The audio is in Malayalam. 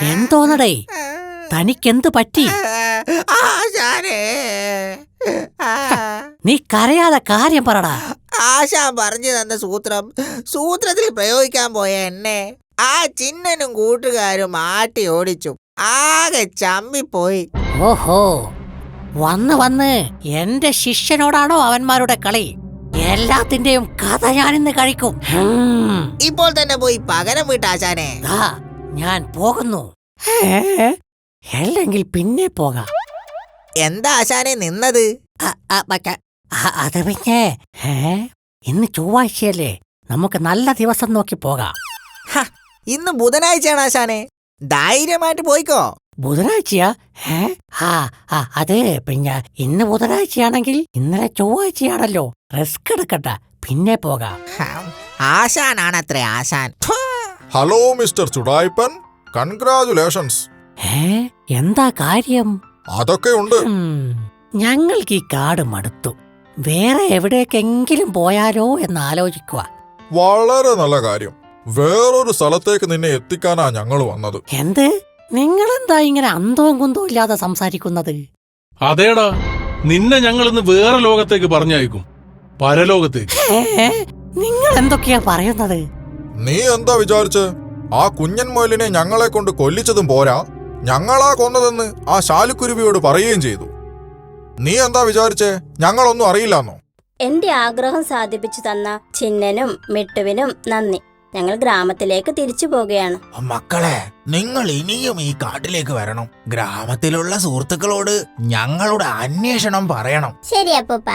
എന്തോന്നടേ, തനിക്കെന്ത് പറ്റി? നീ കരയാതെ കാര്യം പറടാ. ആശാൻ പറഞ്ഞു തന്ന സൂത്രത്തിൽ പ്രയോഗിക്കാൻ പോയ എന്നെ ആ ചിന്നനും കൂട്ടുകാരും ആട്ടി ഓടിച്ചു. ആകെ ചമ്മിപ്പോയി. ഓഹോ, വന്ന് എന്റെ ശിഷ്യനോടാണോ അവന്മാരുടെ കളി? എല്ലാത്തിന്റെയും കഥ ഞാനിന്ന് കഴിക്കും. ഇപ്പോൾ തന്നെ പോയി പകരം വീട്ടാശാനെ. ഞാൻ പോകുന്നു. അല്ലെങ്കിൽ പിന്നെ പോകാം. എന്താ ആശാനെ നിന്നത്? അത് പിന്നെ ഇന്ന് ചൊവ്വാഴ്ചയല്ലേ, നമുക്ക് നല്ല ദിവസം നോക്കി പോകാം. ഇന്ന് ബുധനാഴ്ചയാണ് ആശാനെ, ധൈര്യമായിട്ട് പോയിക്കോ. ബുധനാഴ്ചയാ? അതെ, പിന്നെ ഇന്ന് ബുധനാഴ്ചയാണെങ്കിൽ ഇന്നലെ ചൊവ്വാഴ്ചയാണല്ലോ. റിസ്ക് എടുക്കണ്ട, പിന്നെ പോകാം. ആശാനാണത്രേ ആശാൻ. Hello mister Chudayippan, congratulations. എന്താ കാര്യം? അതൊക്കെ ഉണ്ട്. ഞങ്ങൾക്ക് ഈ കാട് മടുത്തു. വേറെ എവിടേക്കെങ്കിലും പോയാലോ എന്ന് ആലോചിക്കുക. വളരെ നല്ല കാര്യം. വേറൊരു സ്ഥലത്തേക്ക് നിന്നെ എത്തിക്കാനാ ഞങ്ങൾ വന്നത്. എന്ത്? നിങ്ങളെന്താ ഇങ്ങനെ അന്തവും കുന്തവും ഇല്ലാതെ സംസാരിക്കുന്നത്? അതേടാ, നിന്നെ ഞങ്ങൾ ഇന്ന് വേറെ ലോകത്തേക്ക് പറഞ്ഞയക്കും, പരലോകത്തേക്ക്. നിങ്ങൾ എന്തൊക്കെയാ പറയുന്നത്? നീ എന്താ വിചാരിച്ച്? ആ കുഞ്ഞൻ മുയലിനെ ഞങ്ങളെ കൊണ്ട് കൊല്ലിച്ചതും പോരാ, ഞങ്ങളാ കൊന്നതെന്ന് ആ ശാലുക്കുരുവിയോട് പറയുകയും ചെയ്തു. നീ എന്താ വിചാരിച്ചേ ഞങ്ങളൊന്നും അറിയില്ലെന്നോ? എന്റെ ആഗ്രഹം സാധിപ്പിച്ചു തന്ന ചിന്നനും മിട്ടുവിനും നന്ദി. ഞങ്ങൾ ഗ്രാമത്തിലേക്ക് തിരിച്ചു പോകുകയാണ്. മക്കളെ, നിങ്ങൾ ഇനിയും ഈ കാട്ടിലേക്ക് വരണം. ഗ്രാമത്തിലുള്ള സുഹൃത്തുക്കളോട് ഞങ്ങളുടെ അന്വേഷണം പറയണം. ശരി അപ്പൂപ്പ.